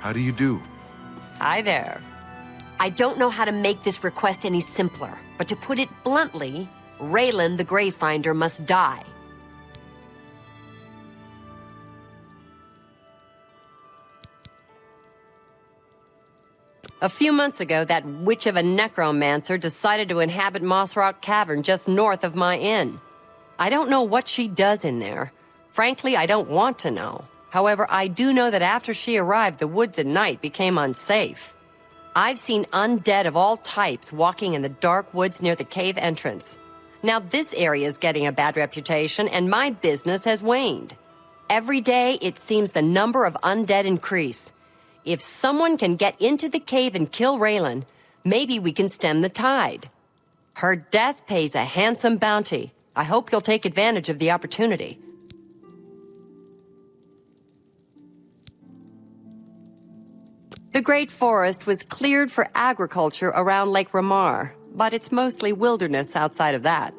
How do you do? Hi there. I don't know how to make this request any simpler, but to put it bluntly, Raylan the Gravefinder must die. A few months ago, that witch of a necromancer decided to inhabit Moss Rock Cavern just north of my inn. I don't know what she does in there. Frankly, I don't want to know. However, I do know that after she arrived, the woods at night became unsafe. I've seen undead of all types walking in the dark woods near the cave entrance. Now this area is getting a bad reputation, and my business has waned. Every day, it seems the number of undead increase. If someone can get into the cave and kill Raylan, maybe we can stem the tide. Her death pays a handsome bounty. I hope you'll take advantage of the opportunity. The Great Forest was cleared for agriculture around Lake Ramar, but it's mostly wilderness outside of that.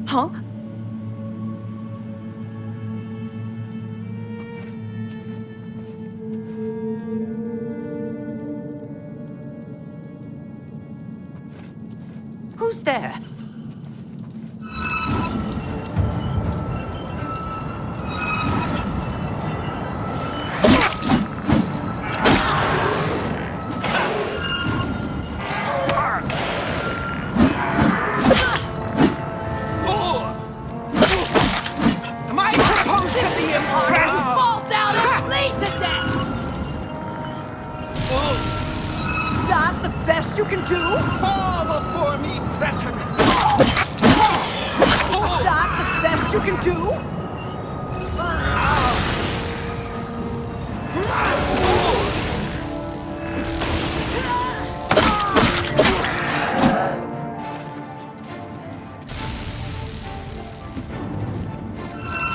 Huh? Who's there? You can do? Fall before me, Breton! Is that the best you can do?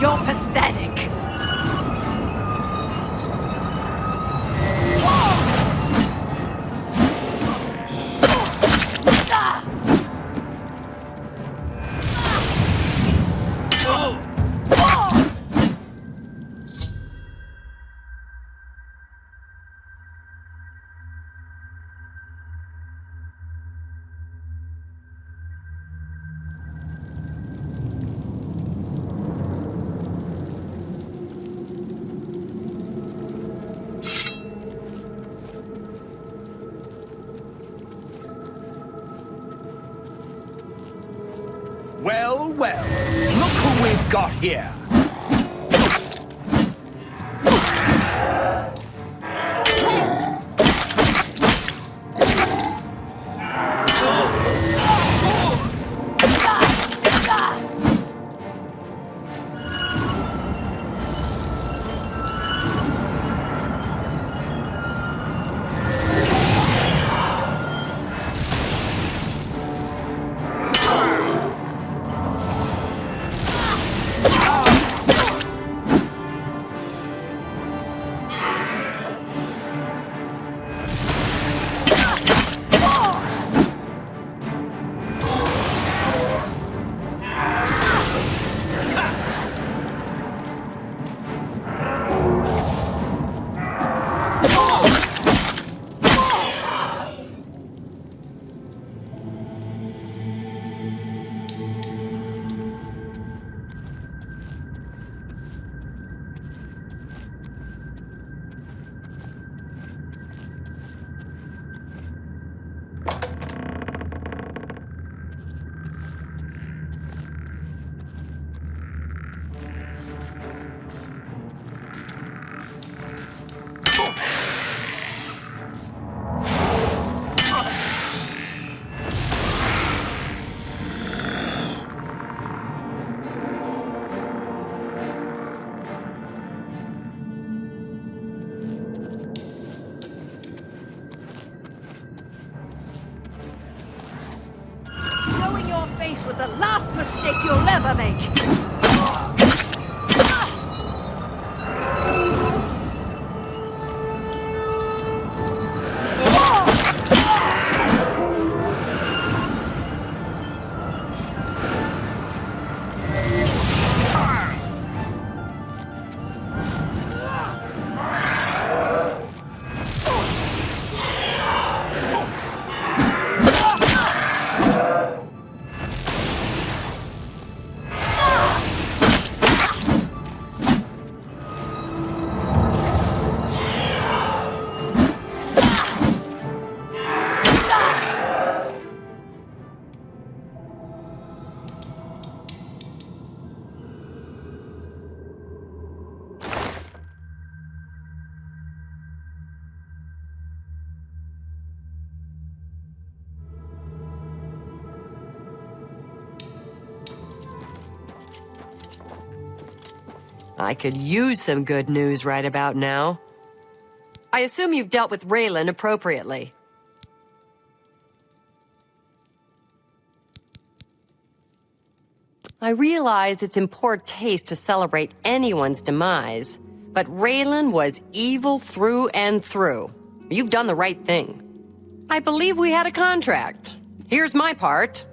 You're pathetic. Well, well, look who we've got here. face with the last mistake you'll ever make! I could use some good news right about now. I assume you've dealt with Raylan appropriately. I realize it's in poor taste to celebrate anyone's demise, but Raylan was evil through and through. You've done the right thing. I believe we had a contract. Here's my part.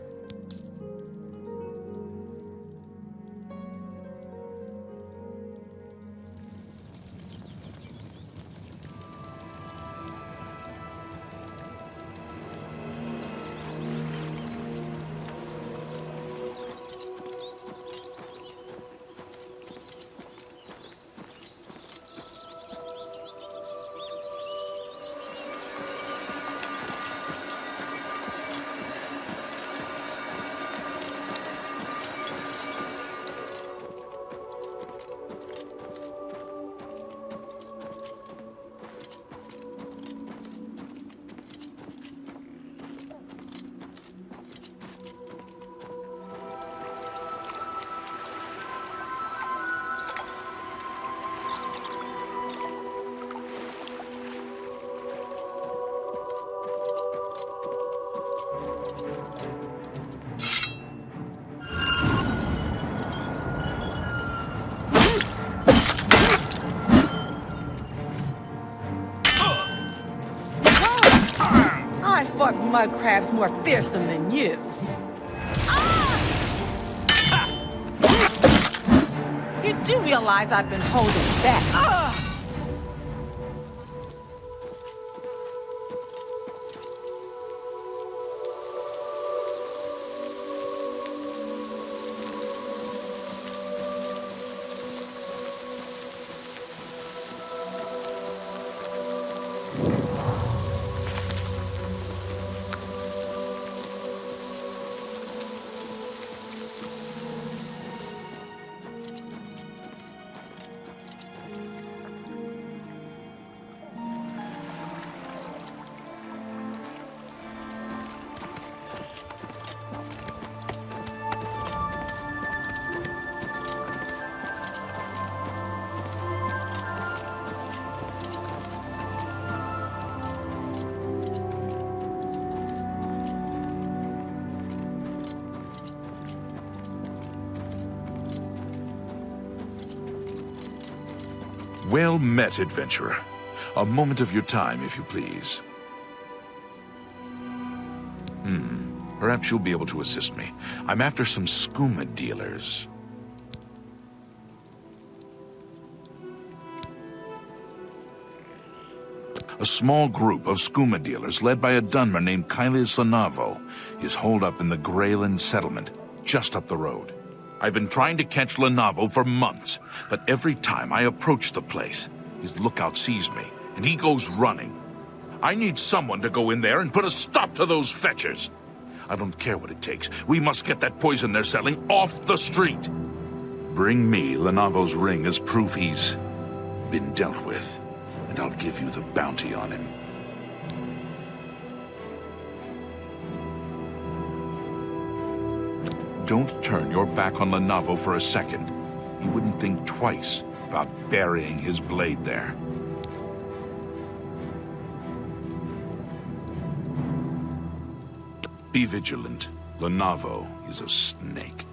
Mud crab's more fearsome than you. You do realize I've been holding back. Well met, adventurer. A moment of your time, if you please. Perhaps you'll be able to assist me. I'm after some skooma dealers. A small group of skooma dealers led by a Dunmer named Kailis Lanavo is holed up in the Greyland settlement, just up the road. I've been trying to catch Lanavo for months, but every time I approach the place, his lookout sees me, and he goes running. I need someone to go in there and put a stop to those fetchers. I don't care what it takes. We must get that poison they're selling off the street. Bring me Lanavo's ring as proof he's been dealt with, and I'll give you the bounty on him. Don't turn your back on Lanavo for a second. He wouldn't think twice about burying his blade there. Be vigilant. Lenavo is a snake.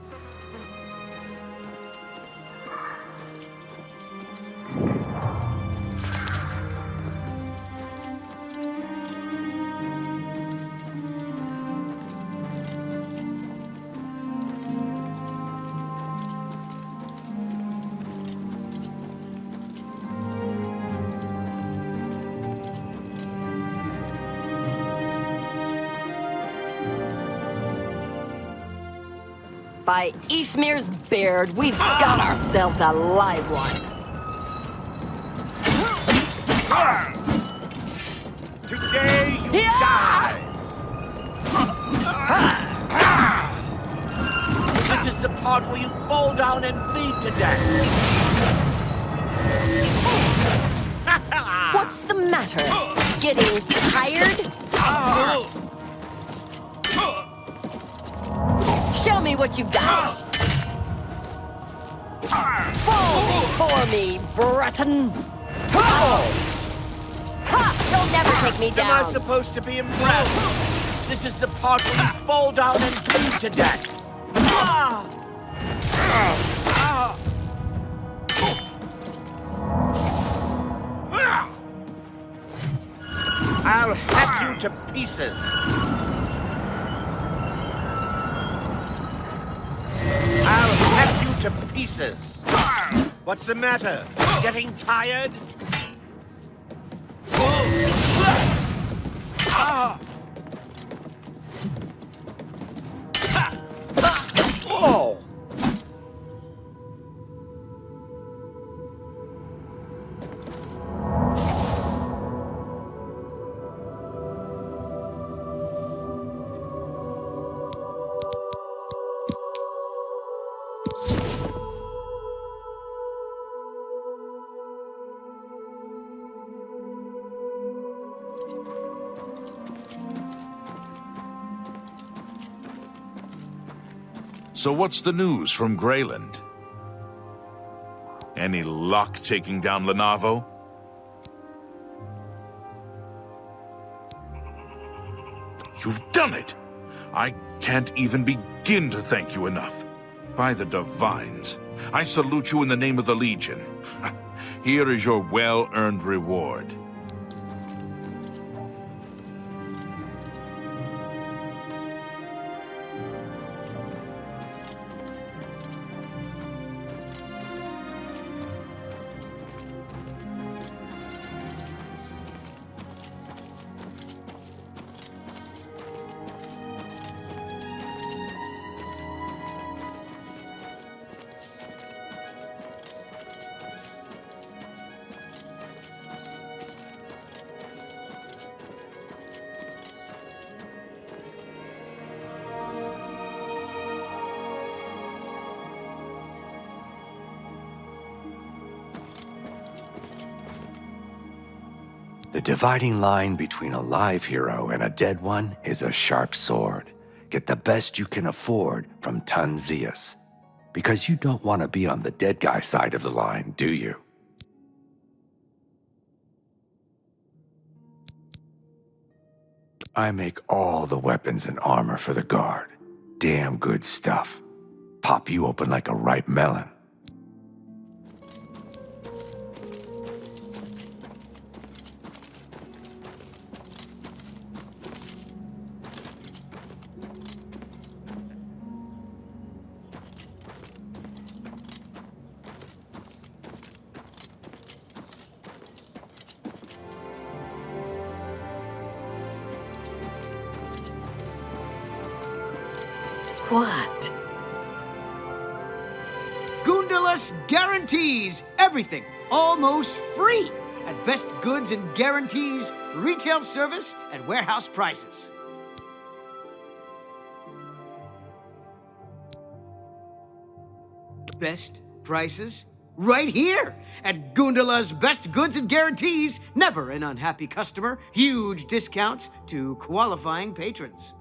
By Eastmere's beard, we've got ourselves a live one. Today you die! This is the part where you fall down and bleed to death. What's the matter? Getting tired? Show me what you got. Fall before me, Breton. Ha! You'll never take me Am I down. supposed to be impressed? This is the part where you fall down and bleed to death. I'll hack you to pieces. I'll hack you to pieces. What's the matter? Getting tired? Oh! So what's the news from Greyland? Any luck taking down Lenavo? You've done it! I can't even begin to thank you enough. By the Divines, I salute you in the name of the Legion. Here is your well-earned reward. The dividing line between a live hero and a dead one is a sharp sword. Get the best you can afford from Tunzeus. Because you don't want to be on the dead guy side of the line, do you? I make all the weapons and armor for the guard. Damn good stuff. Pop you open like a ripe melon. What? Goondalus guarantees everything almost free at Best Goods and Guarantees retail service and warehouse prices. Best prices? Right here at Goondala's Best Goods and Guarantees. Never an unhappy customer. Huge discounts to qualifying patrons.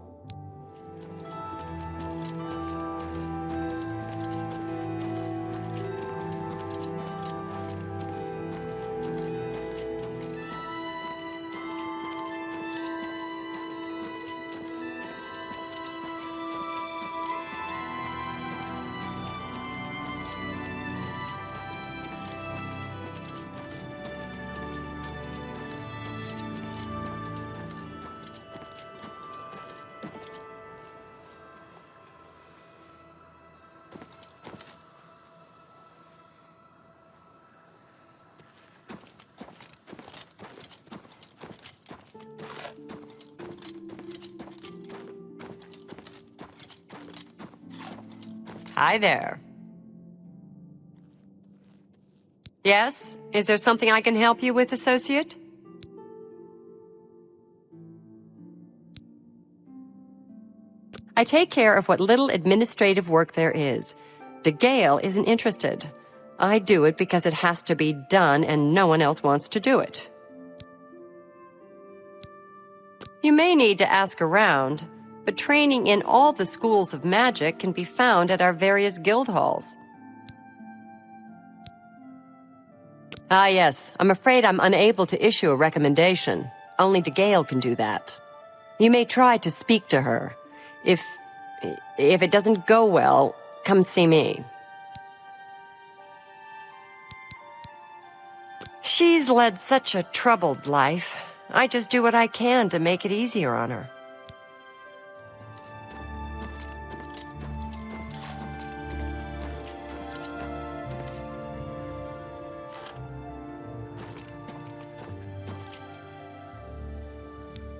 Hi there. Yes? Is there something I can help you with, associate? I take care of what little administrative work there is. De Gale isn't interested. I do it because it has to be done and no one else wants to do it. You may need to ask around, but training in all the schools of magic can be found at our various guild halls. Ah, yes. I'm afraid I'm unable to issue a recommendation. Only De Gale can do that. You may try to speak to her. If it doesn't go well, come see me. She's led such a troubled life. I just do what I can to make it easier on her.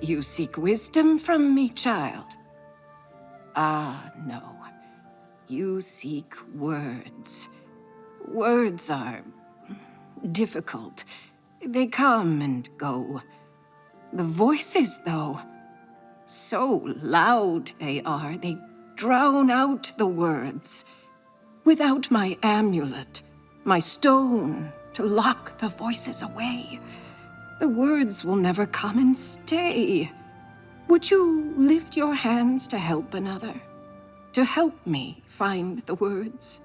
You seek wisdom from me, child? Ah, no. You seek words. Words are difficult. They come and go. The voices, though, so loud they are, they drown out the words. Without my amulet, my stone to lock the voices away, the words will never come and stay. Would you lift your hands to help another? To help me find the words?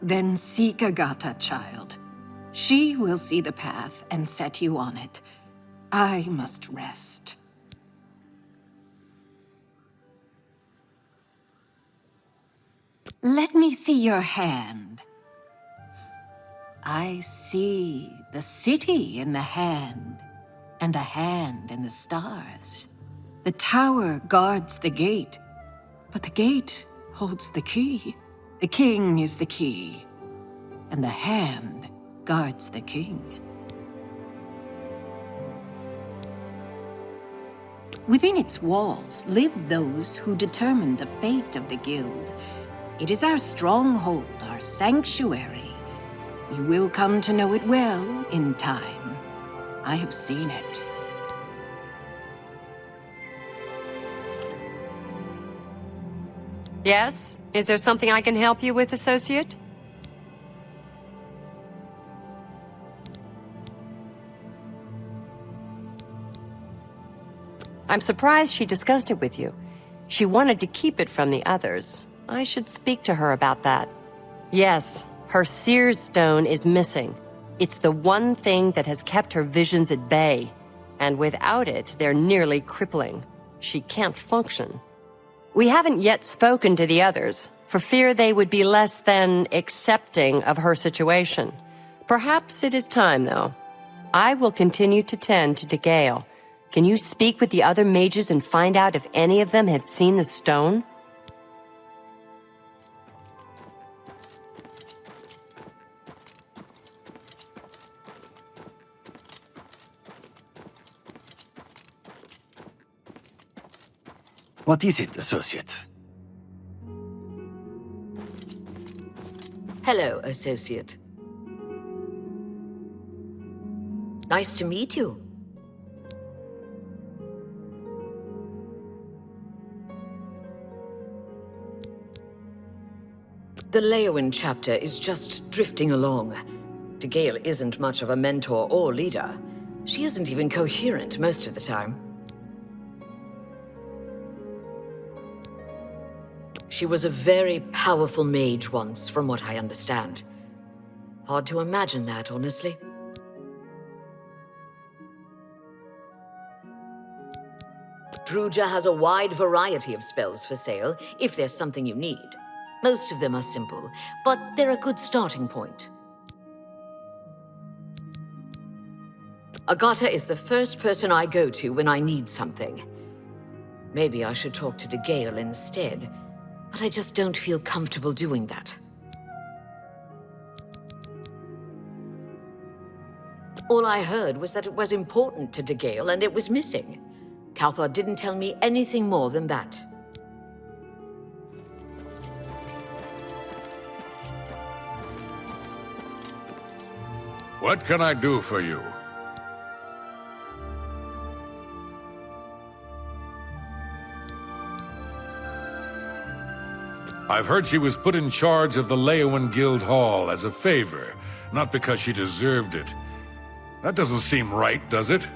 Then seek Agatha, child. She will see the path and set you on it. I must rest. Let me see your hand. I see the city in the hand, and a hand in the stars. The tower guards the gate, but the gate holds the key. The king is the key, and the hand guards the king. Within its walls live those who determine the fate of the guild. It is our stronghold, our sanctuary. You will come to know it well in time. I have seen it. Yes? Is there something I can help you with, associate? I'm surprised she discussed it with you. She wanted to keep it from the others. I should speak to her about that. Yes, her Seer's Stone is missing. It's the one thing that has kept her visions at bay. And without it, they're nearly crippling. She can't function. We haven't yet spoken to the others, for fear they would be less than accepting of her situation. Perhaps it is time, though. I will continue to tend to De Gale. Can you speak with the other mages and find out if any of them have seen the stone? What is it, associate? Hello, associate. Nice to meet you. The Leyawiin chapter is just drifting along. De Gale isn't much of a mentor or leader. She isn't even coherent most of the time. She was a very powerful mage once, from what I understand. Hard to imagine that, honestly. Druja has a wide variety of spells for sale, if there's something you need. Most of them are simple, but they're a good starting point. Agatha is the first person I go to when I need something. Maybe I should talk to De Gale instead, but I just don't feel comfortable doing that. All I heard was that it was important to De Gale and it was missing. Calthar didn't tell me anything more than that. What can I do for you? I've heard she was put in charge of the Leyawiin Guild Hall as a favor, not because she deserved it. That doesn't seem right, does it?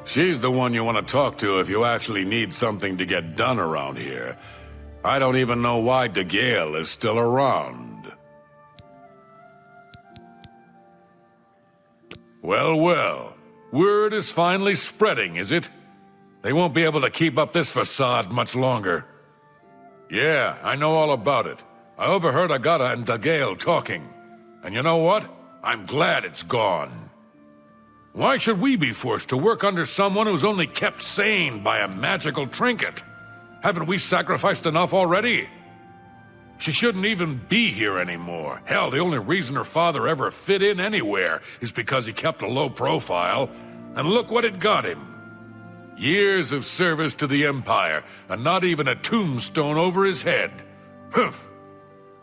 She's the one you want to talk to if you actually need something to get done around here. I don't even know why DeGale is still around. Well, well. Word is finally spreading, is it? They won't be able to keep up this facade much longer. Yeah, I know all about it. I overheard Agata and DeGale talking. And you know what? I'm glad it's gone. Why should we be forced to work under someone who's only kept sane by a magical trinket? Haven't we sacrificed enough already? She shouldn't even be here anymore. Hell, the only reason her father ever fit in anywhere is because he kept a low profile. And look what it got him. Years of service to the Empire, and not even a tombstone over his head. Humph.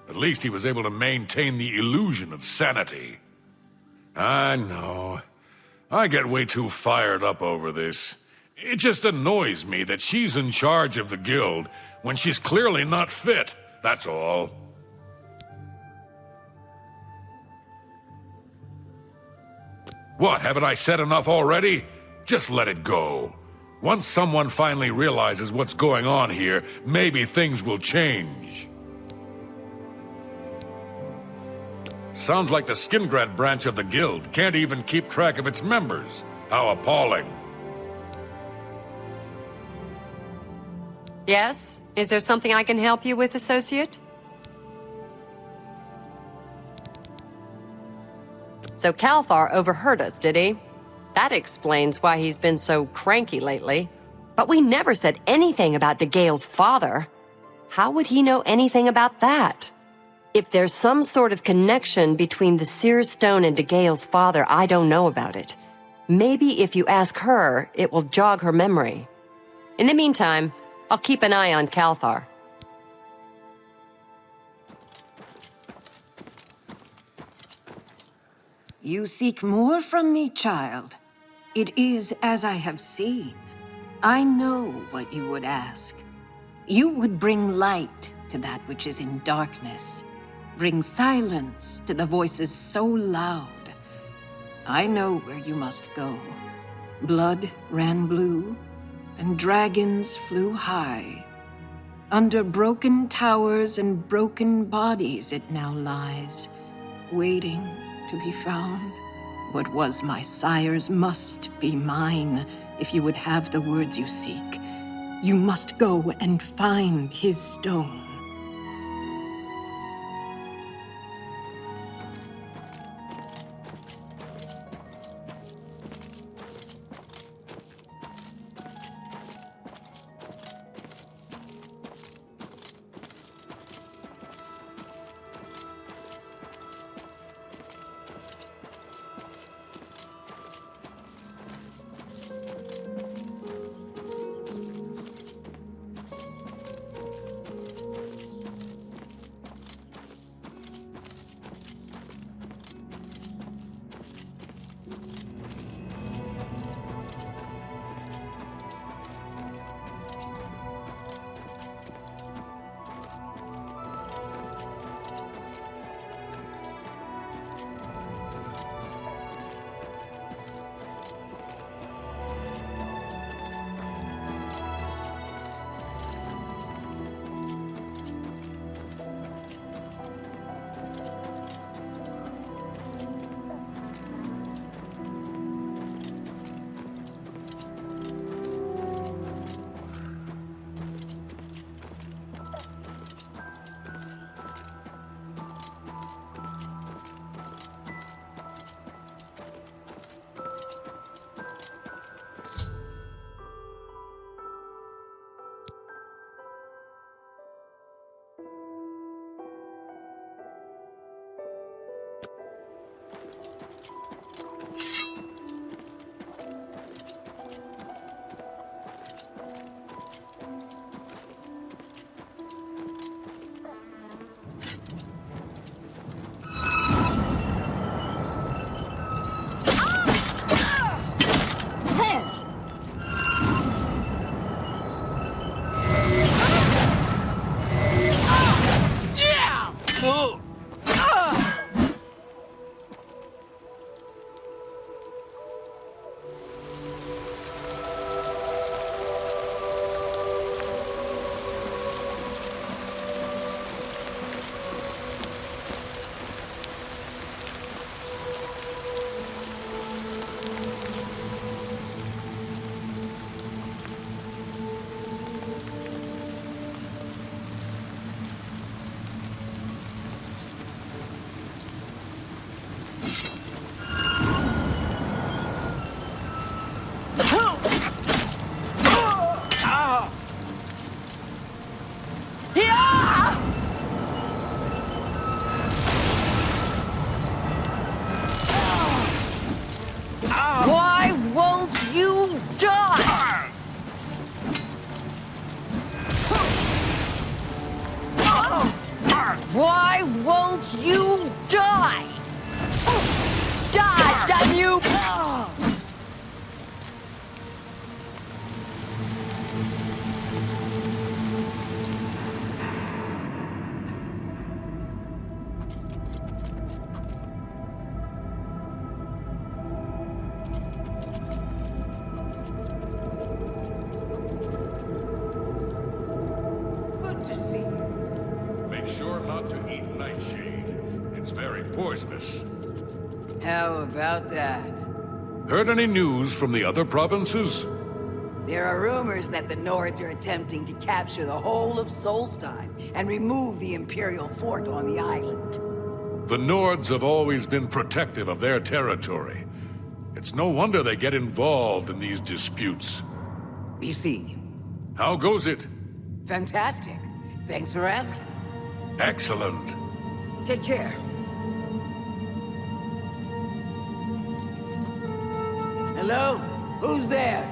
At least he was able to maintain the illusion of sanity. I know. I get way too fired up over this. It just annoys me that she's in charge of the guild when she's clearly not fit, that's all. What, haven't I said enough already? Just let it go. Once someone finally realizes what's going on here, maybe things will change. Sounds like the Skingrad branch of the guild can't even keep track of its members. How appalling. Yes? Is there something I can help you with, associate? So Calthar overheard us, did he? That explains why he's been so cranky lately. But we never said anything about DeGale's father. How would he know anything about that? If there's some sort of connection between the Seer Stone and DeGale's father, I don't know about it. Maybe if you ask her, it will jog her memory. In the meantime, I'll keep an eye on Calthar. You seek more from me, child. It is as I have seen. I know what you would ask. You would bring light to that which is in darkness. Bring silence to the voices so loud. I know where you must go. Blood ran blue, and dragons flew high. Under broken towers and broken bodies it now lies, waiting to be found. What was my sire's must be mine, if you would have the words you seek. You must go and find his stone. Why won't you die? Die, damn you! Good to see you. Make sure not to eat nightshade. It's very poisonous. How about that? Heard any news from the other provinces? There are rumors that the Nords are attempting to capture the whole of Solstein and remove the Imperial fort on the island. The Nords have always been protective of their territory. It's no wonder they get involved in these disputes. Be seeing you. How goes it? Fantastic. Thanks for asking. Excellent. Take care. Hello? Who's there?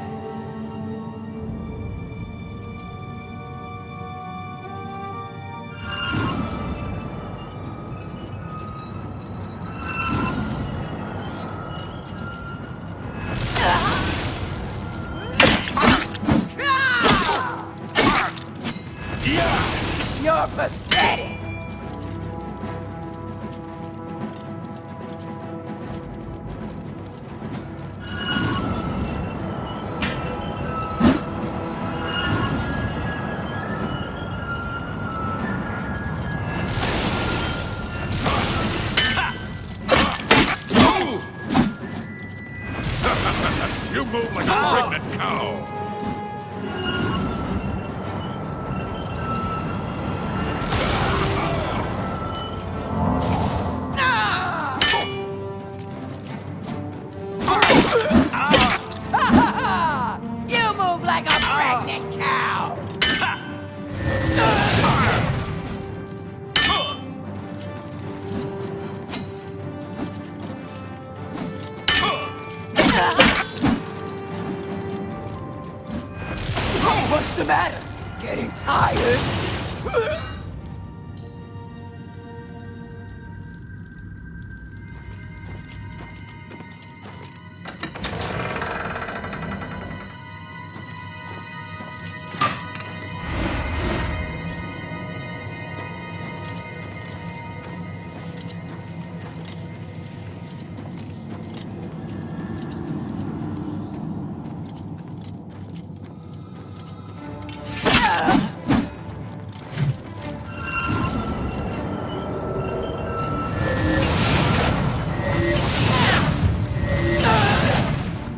You're pathetic! You move like a pregnant cow. You move like a pregnant cow! What's the matter? Getting tired?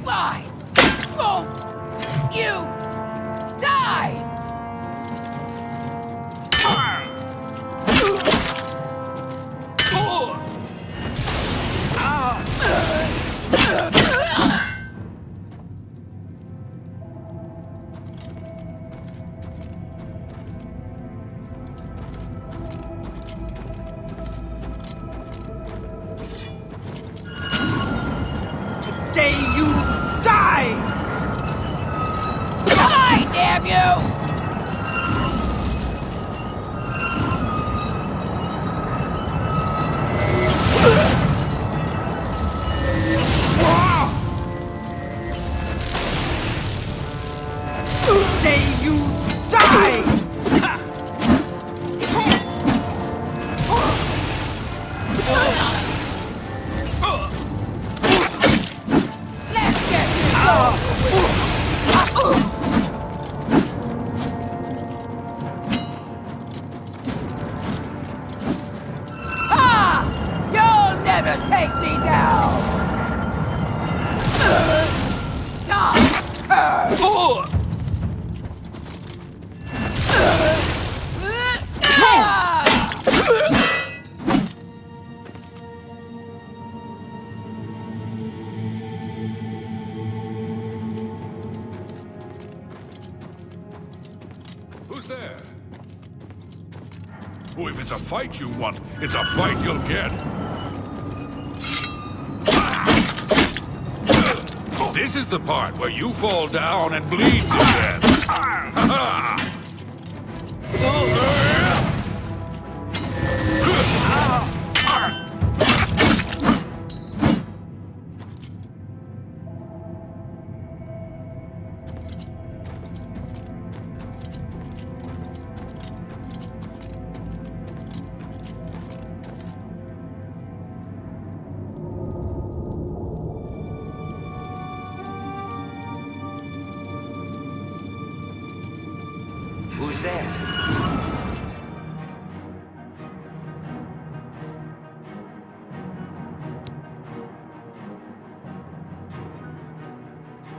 Why won't you die? Today you die! Die, damn you! Today you die! Let's get this over with. Ha! You'll never take me down! Who's there? Oh, if it's a fight you want, it's a fight you'll get. This is the part where you fall down and bleed to death.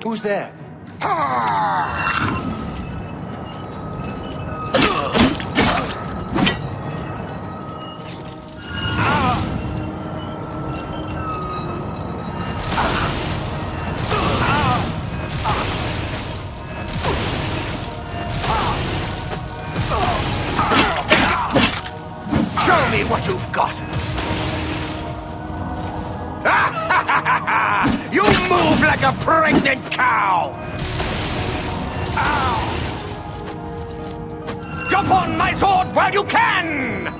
Who's there? Show me what you've got! You move like a pregnant cow! Ow. Jump on my sword while you can!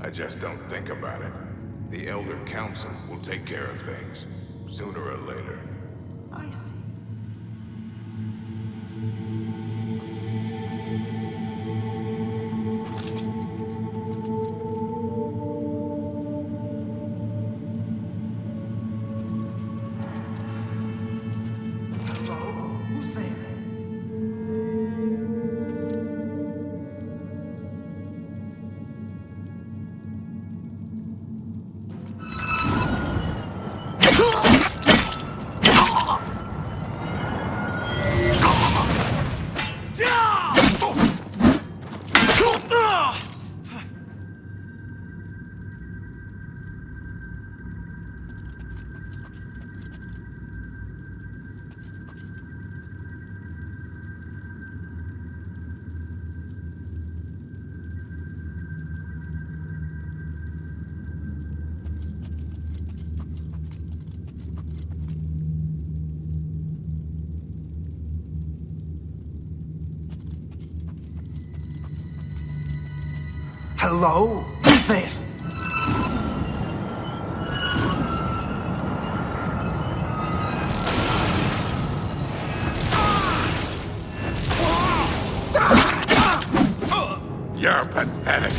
I just don't think about it. The Elder Council will take care of things, sooner or later. I see. Hello? Who's there? You're pathetic.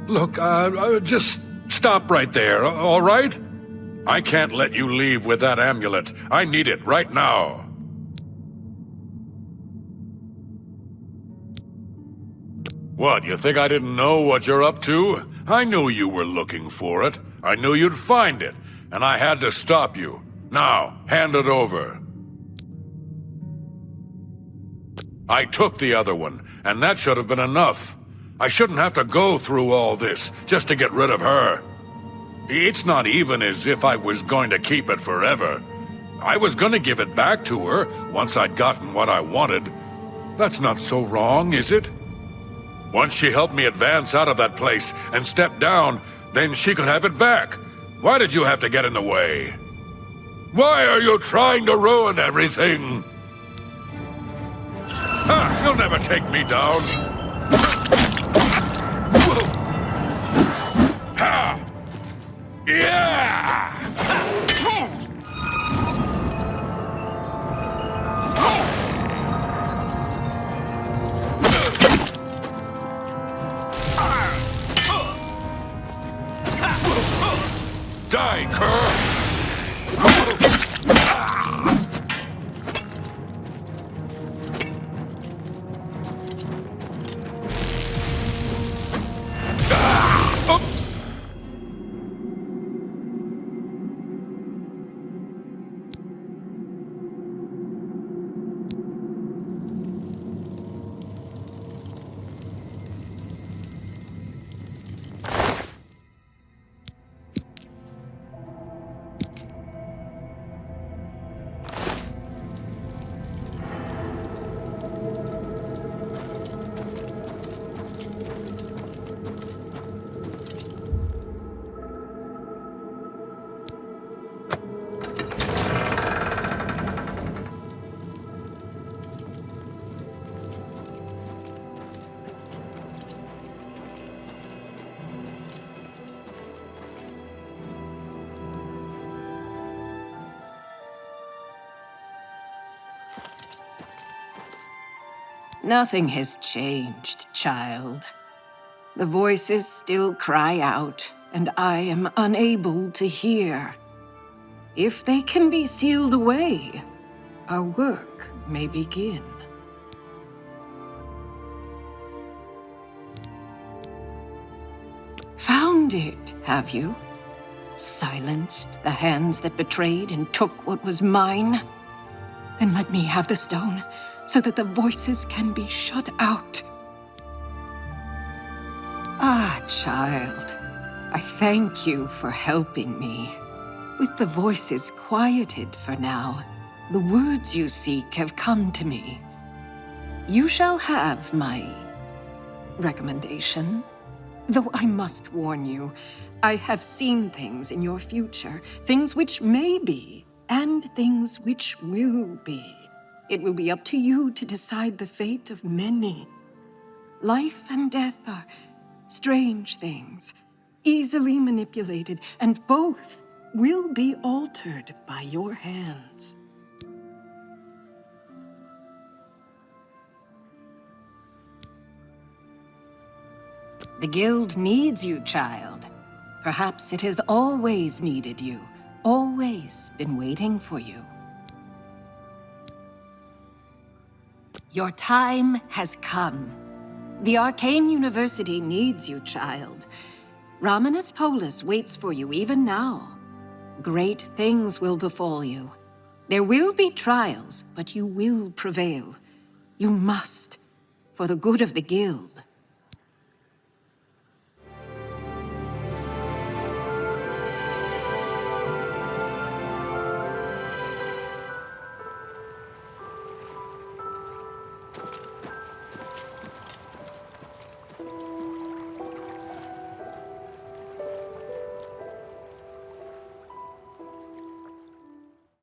Look, just stop right there, all right? I can't let you leave with that amulet. I need it right now. What, you think I didn't know what you're up to? I knew you were looking for it. I knew you'd find it, and I had to stop you. Now, hand it over. I took the other one, and that should have been enough. I shouldn't have to go through all this just to get rid of her. It's not even as if I was going to keep it forever. I was going to give it back to her once I'd gotten what I wanted. That's not so wrong, is it? Once she helped me advance out of that place and step down, then she could have it back. Why did you have to get in the way? Why are you trying to ruin everything? Ha! You'll never take me down. Ha! Yeah! Die, cur! Nothing has changed, child. The voices still cry out, and I am unable to hear. If they can be sealed away, our work may begin. Found it, have you? Silenced the hands that betrayed and took what was mine? Then let me have the stone, so that the voices can be shut out. Ah, child, I thank you for helping me. With the voices quieted for now, the words you seek have come to me. You shall have my recommendation. Though I must warn you, I have seen things in your future, things which may be, and things which will be. It will be up to you to decide the fate of many. Life and death are strange things, easily manipulated, and both will be altered by your hands. The Guild needs you, child. Perhaps it has always needed you, always been waiting for you. Your time has come. The Arcane University needs you, child. Romanus Polus waits for you even now. Great things will befall you. There will be trials, but you will prevail. You must, for the good of the Guild.